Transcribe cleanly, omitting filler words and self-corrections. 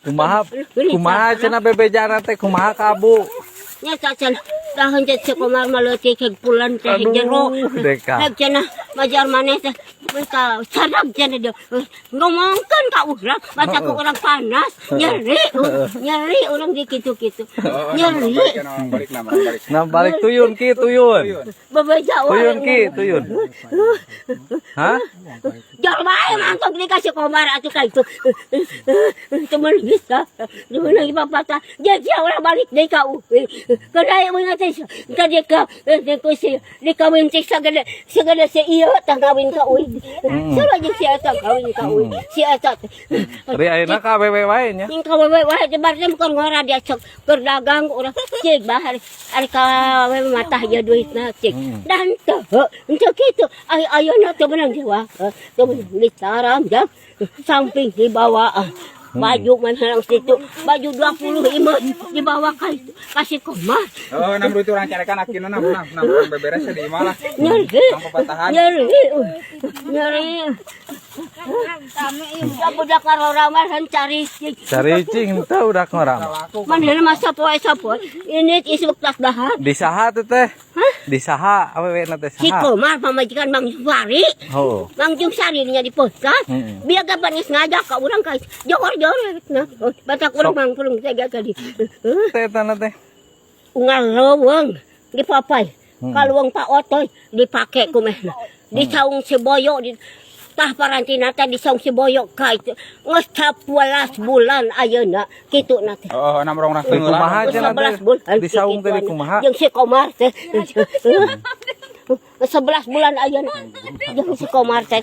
Kumaha cenah bebejana teh kumaha ka Abu. Nya cacan tahan jet si Komar maleutik heg pulan teh heg jero. Deka. Heg cenah majar maneh teh mereka sadap cenah dia ngomongkeun ka urang masa ku urang panas nyeri urang di kitu-kitu. Nyeri. Nah balik tuyun ki tuyun. Bebeja Tuyun ki tuyun. Hah? Jal bae mantap dikasih Komar atuh ka itu. Temen bisa. Temen lagi papata. Dia orang balik deui ka kadai mun teh tadi ka dikawin teh sagede si ieu tah kawin ka uy. Salah jeung si eta kawin ka uy. Si eta teh. Ari ayeuna ka awewe wae nya. Ning ka awewe wae jebar teh bukan ngora dia sok keur dagang urang cek bahar ari ka awewe matah ya duitna cek. Dan teh henteu kitu ayeuna teh menang jawa. Teh menang ditaram dah samping dibawa. Baju manharang situ, baju 25 dibawa kasih Komar. Oh, 6 itu orang carekan akhirnya 6 beberes di malah. Nyeri. Budak ngaroraman cari cing teh udah ngoram. Manehna masa poe ini isuk tas dahar. Di saha teh teh? Hah? Di saha awewe na teh saha? Si Komar pamajikan Bang Jumsari. Oh. Bang Jumsari nya di poskas. Biar kapan geus ngajak ka urang ka jor-jor nah. Batak urang mangpulung teh tadi. Teh tanah teh. Ungal leuweung di papai. Kaluweung Pak Otoy dipake ku mehna. Di saung si Boyo di tah parantina teh di saung si Boyo ka itu. Geus 12 bulan ayeuna kitu na teh. Oh, 6 orang Kumaha cenah teh? Di saung teh kumaha? Jeung si Komar teh. 11 bulan ayeuna. Jeung si Komar teh.